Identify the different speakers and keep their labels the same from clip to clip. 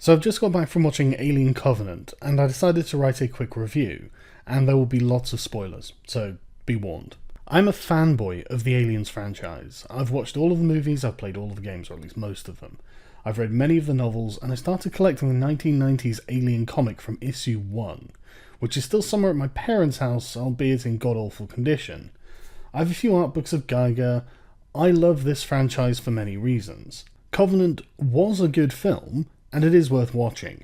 Speaker 1: So I've just got back from watching Alien Covenant, and I decided to write a quick review, and there will be lots of spoilers, so be warned. I'm a fanboy of the Aliens franchise. I've watched all of the movies, I've played all of the games, or at least most of them. I've read many of the novels, and I started collecting the 1990s Alien comic from issue 1, which is still somewhere at my parents' house, albeit in god-awful condition. I have a few art books of Geiger. I love this franchise for many reasons. Covenant was a good film, and it is worth watching,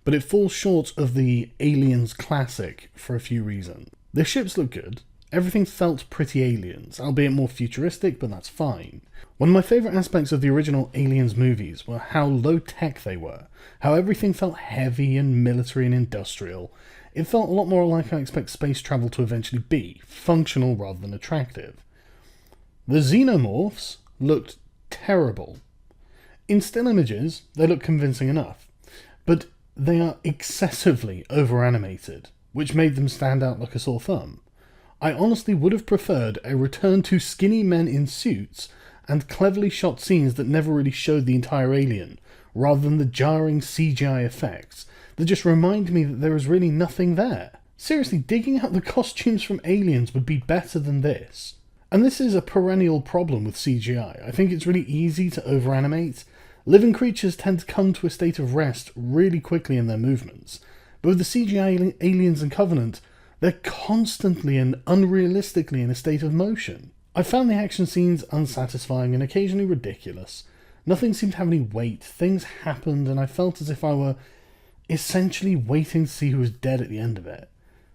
Speaker 1: but it falls short of the Aliens classic for a few reasons. The ships look good, everything felt pretty Aliens, albeit more futuristic, but that's fine. One of my favourite aspects of the original Aliens movies were how low-tech they were, how everything felt heavy and military and industrial. It felt a lot more like I expect space travel to eventually be, functional rather than attractive. The xenomorphs looked terrible. In still images, they look convincing enough, but they are excessively over-animated, which made them stand out like a sore thumb. I honestly would have preferred a return to skinny men in suits and cleverly shot scenes that never really showed the entire alien, rather than the jarring CGI effects that just remind me that there is really nothing there. Seriously, digging out the costumes from Aliens would be better than this. And this is a perennial problem with CGI. I think it's really easy to over-animate. Living creatures tend to come to a state of rest really quickly in their movements, but with the CGI aliens and Covenant, they're constantly and unrealistically in a state of motion. I found the action scenes unsatisfying and occasionally ridiculous. Nothing seemed to have any weight, things happened, and I felt as if I were essentially waiting to see who was dead at the end of it.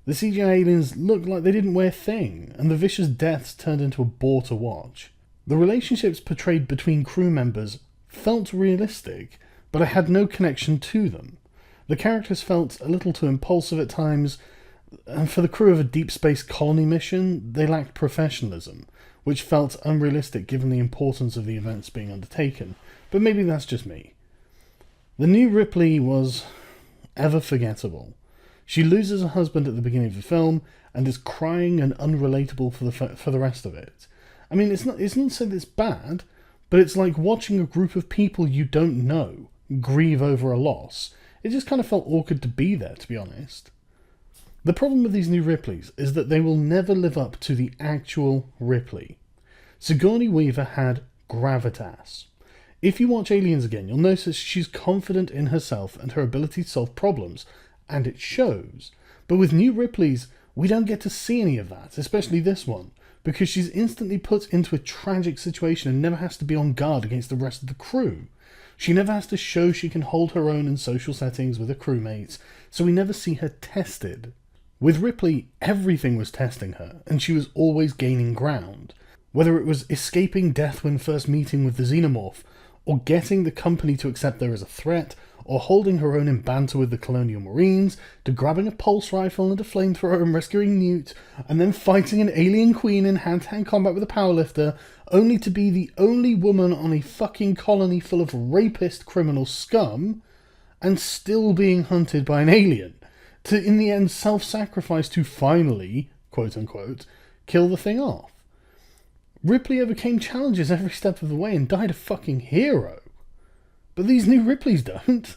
Speaker 1: The CGI aliens looked like they didn't weigh a thing, and the vicious deaths turned into a bore to watch. The relationships portrayed between crew members felt realistic, but I had no connection to them. The characters felt a little too impulsive at times, and for the crew of a deep space colony mission, they lacked professionalism, which felt unrealistic given the importance of the events being undertaken, but maybe that's just me. The new Ripley was ever forgettable. She loses her husband at the beginning of the film, and is crying and unrelatable for the rest of it. I mean, it's not said it's bad, but it's like watching a group of people you don't know grieve over a loss. It just kind of felt awkward to be there, to be honest. The problem with these new Ripleys is that they will never live up to the actual Ripley. Sigourney Weaver had gravitas. If you watch Aliens again, you'll notice she's confident in herself and her ability to solve problems, and it shows. But with new Ripleys, we don't get to see any of that, especially this one, because she's instantly put into a tragic situation and never has to be on guard against the rest of the crew. She never has to show she can hold her own in social settings with her crewmates, so we never see her tested. With Ripley, everything was testing her, and she was always gaining ground. Whether it was escaping death when first meeting with the xenomorph, or getting the company to accept her as a threat, or holding her own in banter with the Colonial Marines, to grabbing a pulse rifle and a flamethrower and rescuing Newt, and then fighting an alien queen in hand-to-hand combat with a powerlifter, only to be the only woman on a fucking colony full of rapist criminal scum, and still being hunted by an alien, to in the end self-sacrifice to finally, quote-unquote, kill the thing off. Ripley overcame challenges every step of the way and died a fucking hero. But these new Ripleys don't.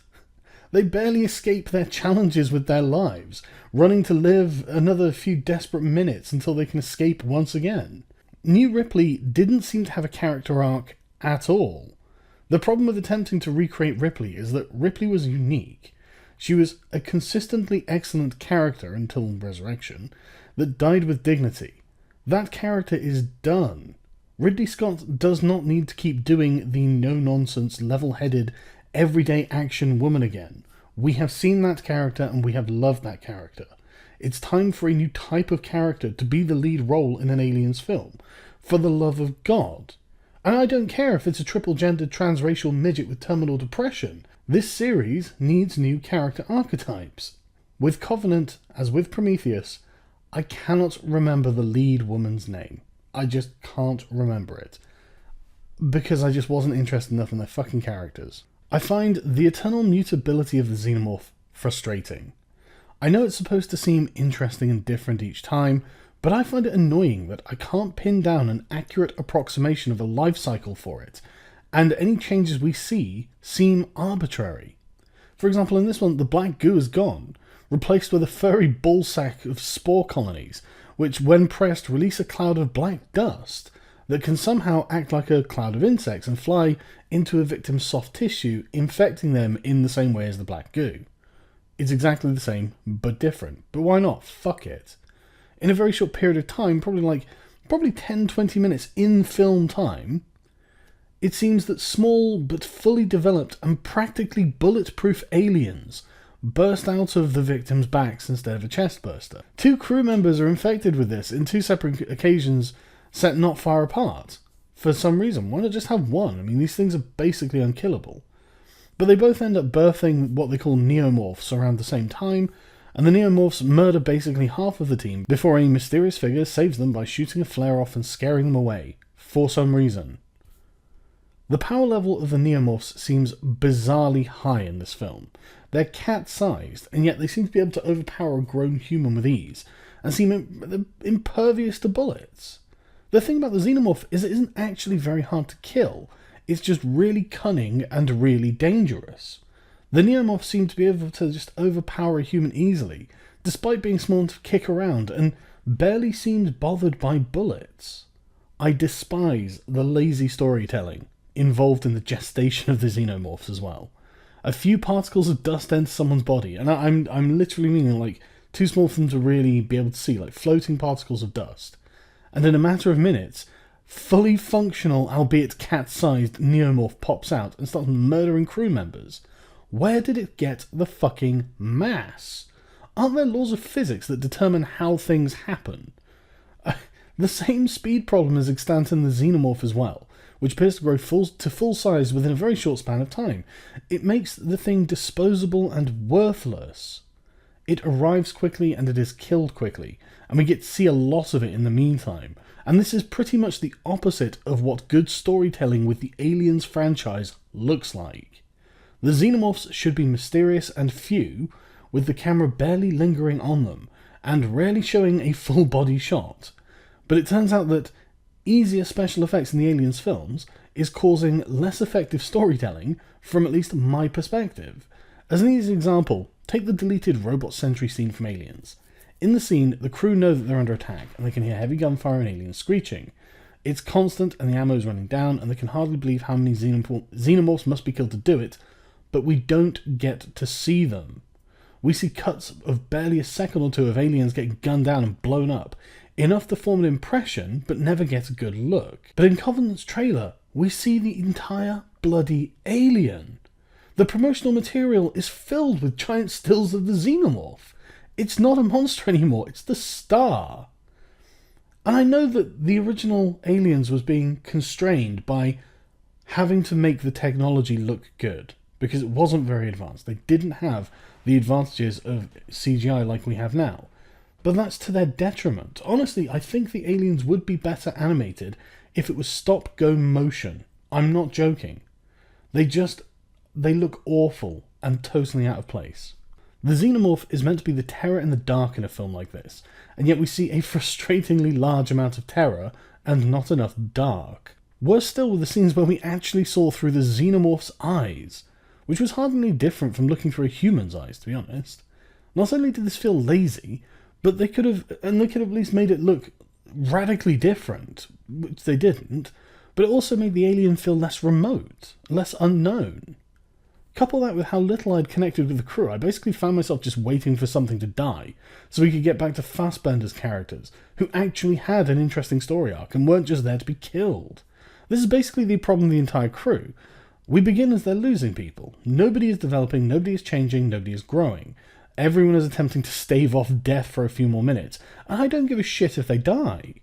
Speaker 1: They barely escape their challenges with their lives, running to live another few desperate minutes until they can escape once again. New Ripley didn't seem to have a character arc at all. The problem with attempting to recreate Ripley is that Ripley was unique. She was a consistently excellent character until Resurrection that died with dignity. That character is done. Ridley Scott does not need to keep doing the no-nonsense, level-headed, everyday action woman again. We have seen that character and we have loved that character. It's time for a new type of character to be the lead role in an Aliens film. For the love of God. And I don't care if it's a triple-gendered transracial midget with terminal depression. This series needs new character archetypes. With Covenant, as with Prometheus, I cannot remember the lead woman's name. I just can't remember it. Because I just wasn't interested enough in their fucking characters. I find the eternal mutability of the xenomorph frustrating. I know it's supposed to seem interesting and different each time, but I find it annoying that I can't pin down an accurate approximation of a life cycle for it, and any changes we see seem arbitrary. For example, in this one, the black goo is gone, replaced with a furry ballsack of spore colonies, which, when pressed, release a cloud of black dust that can somehow act like a cloud of insects and fly into a victim's soft tissue, infecting them in the same way as the black goo. It's exactly the same, but different. But why not? Fuck it. In a very short period of time, probably 10-20 minutes in film time, it seems that small but fully developed and practically bulletproof aliens burst out of the victims' backs instead of a chest burster. 2 crew members are infected with this in 2 separate occasions set not far apart. For some reason, why not just have one? I mean, these things are basically unkillable. But they both end up birthing what they call neomorphs around the same time, and the neomorphs murder basically half of the team before a mysterious figure saves them by shooting a flare off and scaring them away, for some reason. The power level of the neomorphs seems bizarrely high in this film. They're cat-sized, and yet they seem to be able to overpower a grown human with ease, and seem impervious to bullets. The thing about the xenomorph is it isn't actually very hard to kill, it's just really cunning and really dangerous. The neomorphs seem to be able to just overpower a human easily, despite being small enough to kick around, and barely seems bothered by bullets. I despise the lazy storytelling involved in the gestation of the xenomorphs as well. A few particles of dust enter someone's body, and I'm literally meaning like too small for them to really be able to see, like floating particles of dust. And in a matter of minutes, fully functional, albeit cat-sized, neomorph pops out and starts murdering crew members. Where did it get the fucking mass? Aren't there laws of physics that determine how things happen? The same speed problem is extant in the xenomorph as well, which appears to grow to full size within a very short span of time. It makes the thing disposable and worthless. It arrives quickly and it is killed quickly, and we get to see a lot of it in the meantime. And this is pretty much the opposite of what good storytelling with the Aliens franchise looks like. The xenomorphs should be mysterious and few, with the camera barely lingering on them, and rarely showing a full body shot. But it turns out that easier special effects in the Aliens films is causing less effective storytelling from at least my perspective. As an easy example, take the deleted robot sentry scene from Aliens. In the scene, the crew know that they're under attack, and they can hear heavy gunfire and aliens screeching. It's constant, and the ammo is running down, and they can hardly believe how many xenomorphs must be killed to do it, but we don't get to see them. We see cuts of barely a second or two of aliens getting gunned down and blown up, enough to form an impression, but never get a good look. But in Covenant's trailer, we see the entire bloody alien. The promotional material is filled with giant stills of the xenomorph. It's not a monster anymore, it's the star. And I know that the original Aliens was being constrained by having to make the technology look good, because it wasn't very advanced. They didn't have the advantages of CGI like we have now. But that's to their detriment. Honestly, I think the aliens would be better animated if it was stop-go motion. I'm not joking. They look awful and totally out of place. The xenomorph is meant to be the terror in the dark in a film like this, and yet we see a frustratingly large amount of terror and not enough dark. Worse still were the scenes where we actually saw through the xenomorph's eyes, which was hardly different from looking through a human's eyes, to be honest. Not only did this feel lazy, but they could have at least made it look radically different, which they didn't, but it also made the alien feel less remote, less unknown. Couple that with how little I'd connected with the crew, I basically found myself just waiting for something to die, so we could get back to Fassbender's characters, who actually had an interesting story arc and weren't just there to be killed. This is basically the problem of the entire crew. We begin as they're losing people. Nobody is developing, nobody is changing, nobody is growing. Everyone is attempting to stave off death for a few more minutes, and I don't give a shit if they die.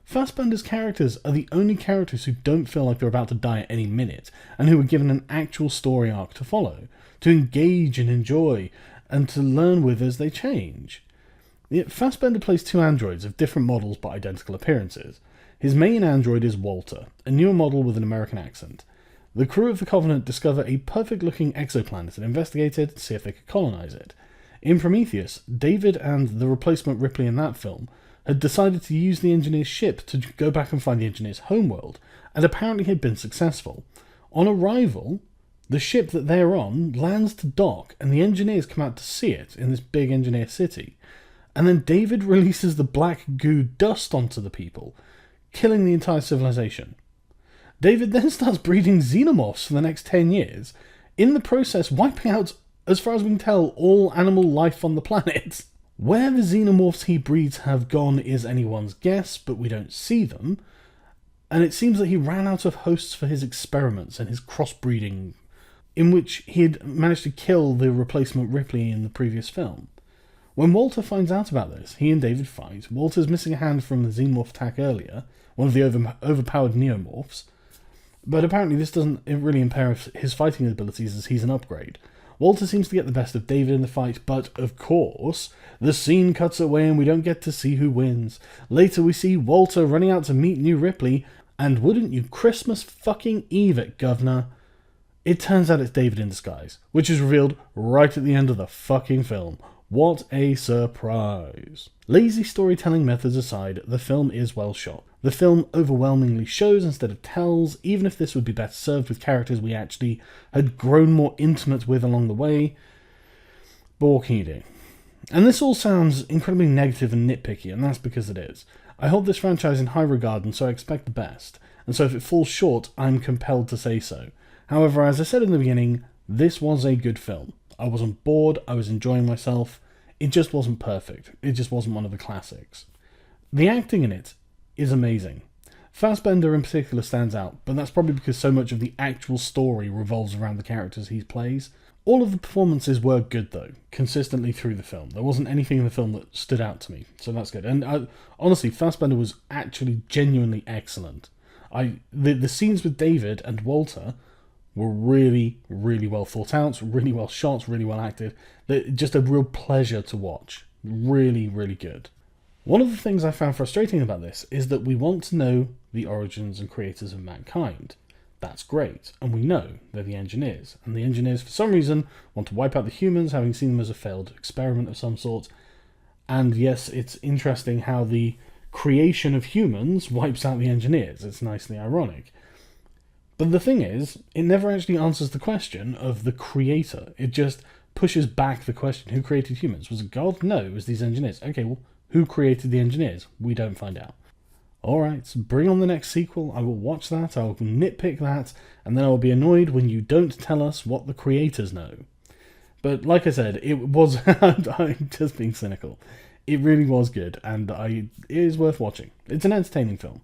Speaker 1: Fassbender's characters are the only characters who don't feel like they're about to die at any minute, and who are given an actual story arc to follow, to engage and enjoy, and to learn with as they change. Yet Fassbender plays 2 androids of different models but identical appearances. His main android is Walter, a newer model with an American accent. The crew of the Covenant discover a perfect-looking exoplanet and investigate it to see if they could colonize it. In Prometheus, David and the replacement Ripley in that film had decided to use the engineer's ship to go back and find the engineer's homeworld, and apparently had been successful. On arrival, The ship that they're on lands to dock, and the engineers come out to see it in this big engineer city. And then David releases the black goo dust onto the people, killing the entire civilization. David then starts breeding xenomorphs for the next 10 years, in the process wiping out, as far as we can tell, all animal life on the planet. Where the xenomorphs he breeds have gone is anyone's guess, but we don't see them. And it seems that he ran out of hosts for his experiments and his crossbreeding, in which he had managed to kill the replacement Ripley in the previous film. When Walter finds out about this, he and David fight. Walter's missing a hand from the xenomorph attack earlier, one of the overpowered neomorphs, but apparently this doesn't really impair his fighting abilities as he's an upgrade. Walter seems to get the best of David in the fight, but of course, the scene cuts away and we don't get to see who wins. Later we see Walter running out to meet new Ripley, and wouldn't you Christmas fucking Eve it, governor? It turns out it's David in disguise, which is revealed right at the end of the fucking film. What a surprise. Lazy storytelling methods aside, the film is well shot. The film overwhelmingly shows instead of tells, even if this would be better served with characters we actually had grown more intimate with along the way. But what can you do? And this all sounds incredibly negative and nitpicky, and that's because it is. I hold this franchise in high regard, and so I expect the best. And so if it falls short, I'm compelled to say so. However, as I said in the beginning, this was a good film. I wasn't bored, I was enjoying myself. It just wasn't perfect. It just wasn't one of the classics. The acting in it is amazing. Fassbender in particular stands out, but that's probably because so much of the actual story revolves around the characters he plays. All of the performances were good though, consistently through the film. There wasn't anything in the film that stood out to me, so that's good. And honestly, Fassbender was actually genuinely excellent. The scenes with David and Walter were really, really well thought out, really well shot, really well acted. They're just a real pleasure to watch. Really, really good. One of the things I found frustrating about this is that we want to know the origins and creators of mankind. That's great, and we know they're the engineers. And the engineers, for some reason, want to wipe out the humans, having seen them as a failed experiment of some sort. And yes, it's interesting how the creation of humans wipes out the engineers. It's nicely ironic. But the thing is, it never actually answers the question of the creator. It just pushes back the question, who created humans? Was it God? No, it was these engineers. Okay, well, who created the engineers? We don't find out. Alright, so bring on the next sequel. I will watch that, I will nitpick that, and then I will be annoyed when you don't tell us what the creators know. But like I said, it was, I'm just being cynical. It really was good, and it is worth watching. It's an entertaining film.